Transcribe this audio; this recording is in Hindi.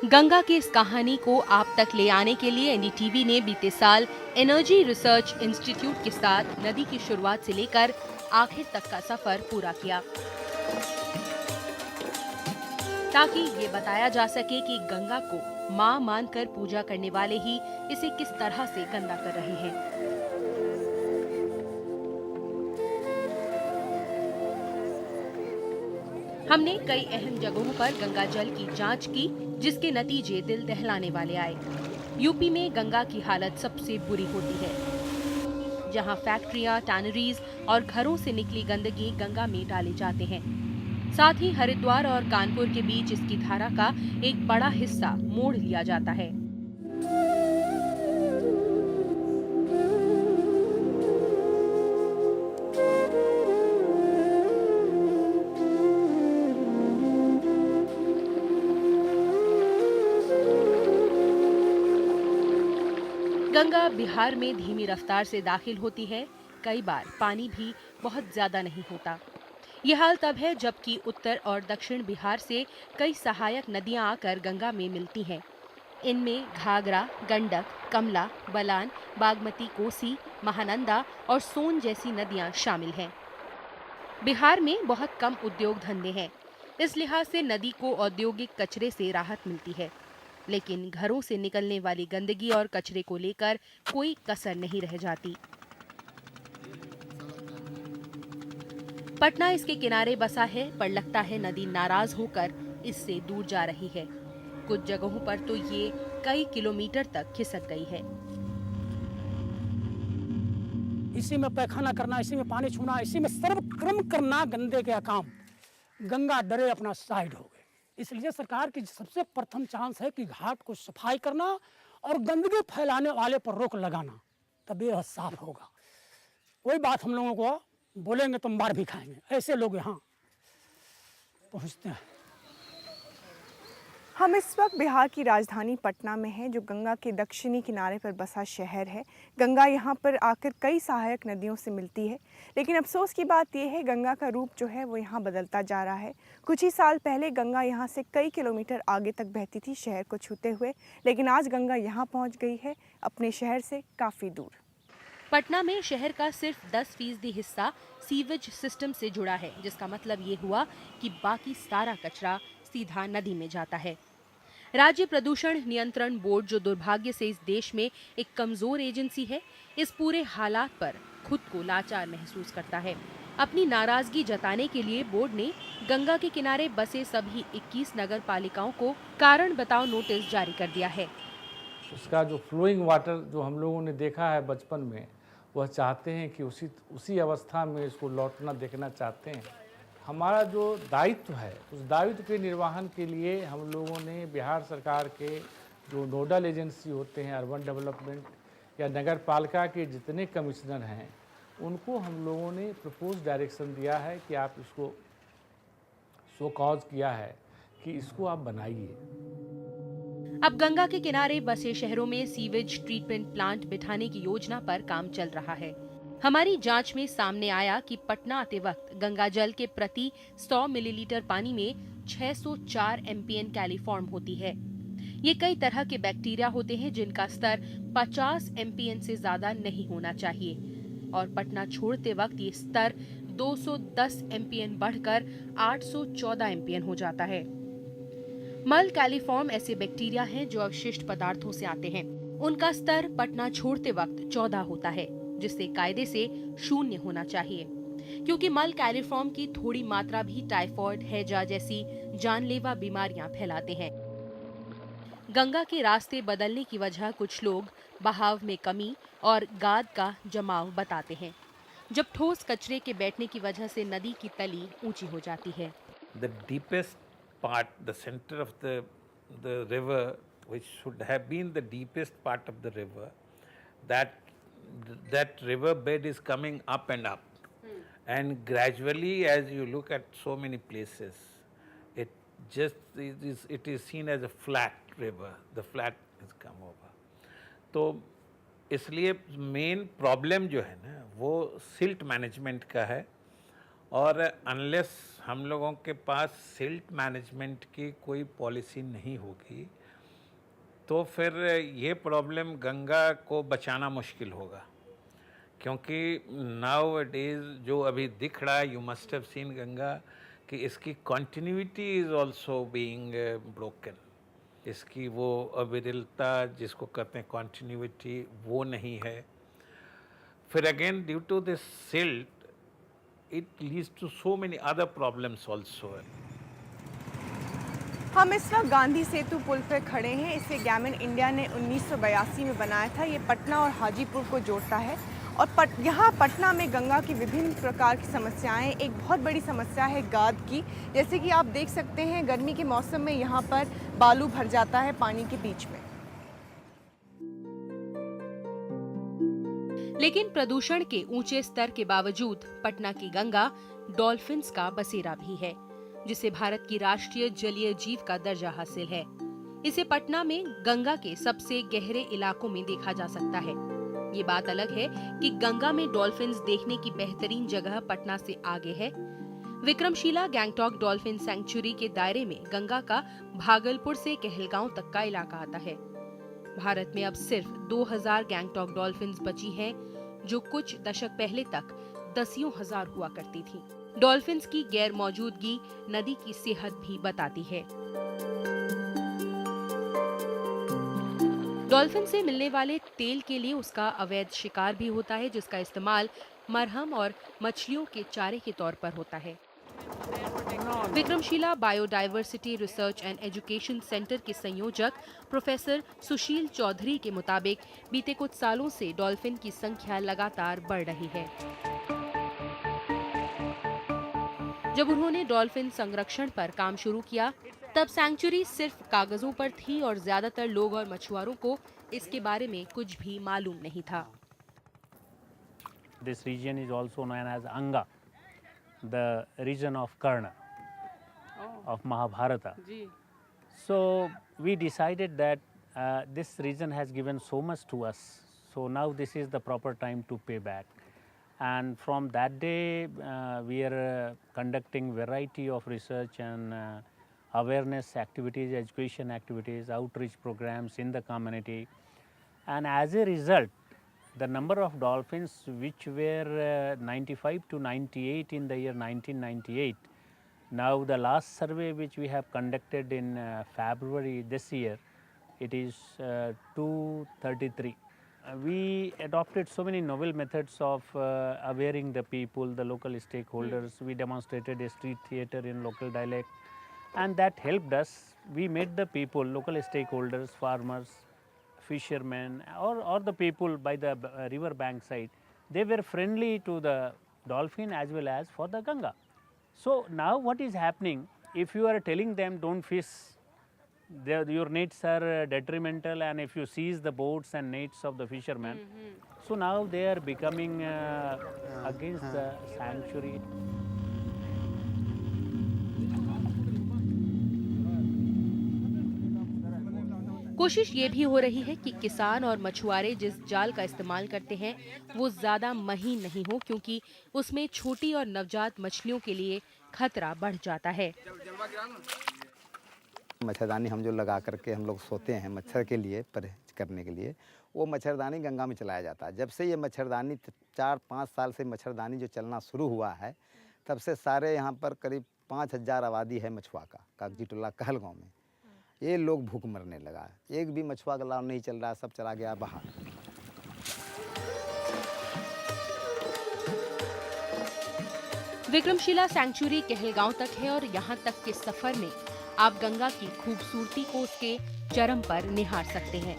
गंगा की इस कहानी को आप तक ले आने के लिए एनडीटीवी ने बीते साल एनर्जी रिसर्च इंस्टीट्यूट के साथ नदी की शुरुआत से लेकर आखिर तक का सफर पूरा किया, ताकि ये बताया जा सके कि गंगा को मां मानकर पूजा करने वाले ही इसे किस तरह से गंदा कर रहे हैं। हमने कई अहम जगहों पर गंगा जल की जांच की, जिसके नतीजे दिल दहलाने वाले आए। यूपी में गंगा की हालत सबसे बुरी होती है, जहां फैक्ट्रियां, टैनरीज और घरों से निकली गंदगी गंगा में डाले जाते हैं। साथ ही हरिद्वार और कानपुर के बीच इसकी धारा का एक बड़ा हिस्सा मोड़ लिया जाता है। गंगा बिहार में धीमी रफ्तार से दाखिल होती है। कई बार पानी भी बहुत ज्यादा नहीं होता। ये हाल तब है जबकि उत्तर और दक्षिण बिहार से कई सहायक नदियां आकर गंगा में मिलती हैं। इनमें घाघरा, गंडक, कमला, बलान, बागमती, कोसी, महानंदा और सोन जैसी नदियां शामिल हैं। बिहार में बहुत कम उद्योग धंधे हैं। इस लिहाज से नदी को औद्योगिक कचरे से राहत मिलती है, लेकिन घरों से निकलने वाली गंदगी और कचरे को लेकर कोई कसर नहीं रह जाती। पटना इसके किनारे बसा है, पर लगता है नदी नाराज होकर इससे दूर जा रही है। कुछ जगहों पर तो ये कई किलोमीटर तक खिसक गई है। इसी में पैखाना करना, इसी में पानी छूना, इसी में सर्वक्रम करना गंदे के काम। गंगा डरे अपना साइड हो गए। इसलिए सरकार की सबसे प्रथम चांस है कि घाट को सफाई करना और गंदगी फैलाने वाले पर रोक लगाना, तभी यह साफ होगा। कोई बात हम लोगों को बोलेंगे तो मार भी खाएंगे, ऐसे लोग यहाँ पहुँचते हैं। हम इस वक्त बिहार की राजधानी पटना में हैं, जो गंगा के दक्षिणी किनारे पर बसा शहर है। गंगा यहाँ पर आकर कई सहायक नदियों से मिलती है, लेकिन अफसोस की बात यह है गंगा का रूप जो है वो यहाँ बदलता जा रहा है। कुछ ही साल पहले गंगा यहाँ से कई किलोमीटर आगे तक बहती थी शहर को छूते हुए, लेकिन आज गंगा यहाँ पहुँच गई है अपने शहर से काफ़ी दूर। पटना में शहर का सिर्फ 10% हिस्सा सीवेज सिस्टम से जुड़ा है, जिसका मतलब ये हुआ कि बाकी सारा कचरा सीधा नदी में जाता है। राज्य प्रदूषण नियंत्रण बोर्ड, जो दुर्भाग्य से इस देश में एक कमजोर एजेंसी है, इस पूरे हालात पर खुद को लाचार महसूस करता है। अपनी नाराजगी जताने के लिए बोर्ड ने गंगा के किनारे बसे सभी 21 नगर पालिकाओं को कारण बताओ नोटिस जारी कर दिया है। उसका जो फ्लोइंग वाटर जो हम लोगों ने देखा है बचपन में, वह चाहते हैं कि उसी अवस्था में इसको लौटना देखना चाहते हैं। हमारा जो दायित्व है, उस दायित्व के निर्वहन के लिए हम लोगों ने बिहार सरकार के जो नोडल एजेंसी होते हैं, अर्बन डेवलपमेंट या नगर पालिका के जितने कमिश्नर हैं, उनको हम लोगों ने प्रपोज डायरेक्शन दिया है कि आप इसको शो कॉज किया है कि इसको आप बनाइए। अब गंगा के किनारे बसे शहरों में सीवेज ट्रीटमेंट प्लांट बिठाने की योजना पर काम चल रहा है। हमारी जांच में सामने आया कि पटना आते वक्त गंगा जल के प्रति 100 मिलीलीटर पानी में 604 एमपीएन कैलिफॉर्म होती है। ये कई तरह के बैक्टीरिया होते हैं जिनका स्तर 50 एमपीएन से ज्यादा नहीं होना चाहिए, और पटना छोड़ते वक्त ये स्तर 210 एमपीएन बढ़कर 814 एमपीएन हो जाता है। मल कैलिफॉर्म ऐसे बैक्टीरिया हैं जो अवशिष्ट पदार्थों से आते हैं। उनका स्तर पटना छोड़ते वक्त 14 होता है, जिससे कायदे से 0 होना चाहिए, क्योंकि मल कैलिफॉर्म की थोड़ी मात्रा भी टाइफॉइड, हैजा जैसी जानलेवा बीमारियां फैलाते हैं। गंगा के रास्ते बदलने की वजह कुछ लोग बहाव में कमी और गाद का जमाव बताते हैं, जब ठोस कचरे के बैठने की वजह से नदी की तली ऊंची हो जाती है। The deepest part, the center of the river, which should have been the deepest part of the river, that river bed is coming up and up, and gradually, as you look at so many places, it is seen as a flat river. The flat has come over. तो इसलिए मेन प्रॉब्लम जो है ना वो सिल्ट मैनेजमेंट का है, और अनलेस हम लोगों के पास सिल्ट मैनेजमेंट की कोई पॉलिसी नहीं होगी तो फिर ये प्रॉब्लम गंगा को बचाना मुश्किल होगा, क्योंकि नाउ इट इज़ जो अभी दिख रहा है, you must have seen Ganga, कि इसकी continuity is also being broken. इसकी वो अविरलता जिसको कहते हैं कंटिन्यूटी, वो नहीं है। फिर again due to this silt it leads to so many other problems also. हम इस वक्त गांधी सेतु पुल पर खड़े हैं। इसे गैमन इंडिया ने 1982 में बनाया था। ये पटना और हाजीपुर को जोड़ता है और यहाँ पटना में गंगा की विभिन्न प्रकार की समस्याएं, एक बहुत बड़ी समस्या है गाद की। जैसे कि आप देख सकते हैं गर्मी के मौसम में यहाँ पर बालू भर जाता है पानी के बीच में। लेकिन प्रदूषण के ऊंचे स्तर के बावजूद पटना की गंगा डॉल्फिन्स का बसेरा भी है, जिसे भारत की राष्ट्रीय जलीय जीव का दर्जा हासिल है। इसे पटना में गंगा के सबसे गहरे इलाकों में देखा जा सकता है। ये बात अलग है कि गंगा में डॉल्फिन्स देखने की बेहतरीन जगह पटना से आगे है। विक्रमशिला गैंगटॉक डॉल्फिन सैंक्चुरी के दायरे में गंगा का भागलपुर से कहलगांव तक का इलाका आता है। भारत में अब सिर्फ 2000 गैंगटॉक डॉल्फिन्स बची हैं, जो कुछ दशक पहले तक दसियों हजार हुआ करती थी। डॉल्फिन्स की गैर मौजूदगी नदी की सेहत भी बताती है। डॉल्फिन से मिलने वाले तेल के लिए उसका अवैध शिकार भी होता है, जिसका इस्तेमाल मरहम और मछलियों के चारे के तौर पर होता है। Vikramshila biodiversity research and education centre के संयोजक प्रोफेसर सुशील चौधरी के मुताबिक बीते कुछ सालों से डॉल्फिन की संख्या लगातार बढ़ रही है। जब उन्होंने डॉल्फिन संरक्षण पर काम शुरू किया, तब सैंक्चुरी सिर्फ कागजों पर थी और ज्यादातर लोग और मछुआरों को इसके बारे में कुछ भी मालूम नहीं था। This region is also known as Anga, the region of Karna of Mahabharata. So we decided that this region has given so much to us. So now this is the proper time to pay back. And from that day, we are conducting variety of research and awareness activities, education activities, outreach programs in the community. And as a result, the number of dolphins which were 95 to 98 in the year 1998, now the last survey which we have conducted in February this year, it is 233. We adopted so many novel methods of awareing the people, the local stakeholders. We demonstrated a street theatre in local dialect, and that helped us. We made the people, local stakeholders, farmers, fishermen, or the people by the river bank side, they were friendly to the dolphin as well as for the Ganga. So now what is happening, if you are telling them don't fish, your nets are detrimental, and if you seize the boats and nets of the fishermen, so now they are becoming against the sanctuary. कोशिश ये भी हो रही है कि किसान और मछुआरे जिस जाल का इस्तेमाल करते हैं वो ज्यादा महीन नहीं हो, क्योंकि उसमें छोटी और नवजात मछलियों के लिए खतरा बढ़ जाता है। मच्छरदानी हम जो लगा करके हम लोग सोते हैं मच्छर के लिए परहेज करने के लिए, वो मच्छरदानी गंगा में चलाया जाता है। जब से ये मच्छरदानी 4-5 साल से मच्छरदानी जो चलना शुरू हुआ है, तब से सारे यहाँ पर करीब 5000 आबादी है मछुआ का, कागजी टोला कहलगांव में। ये लोग भूख मरने लगा, एक भी मछुआ का लाभ नहीं चल रहा, सब चला गया बाहर। विक्रमशिला सैंक्चुरी कहलगांव तक है और यहाँ तक के सफर में आप गंगा की खूबसूरती को उसके चरम पर निहार सकते हैं।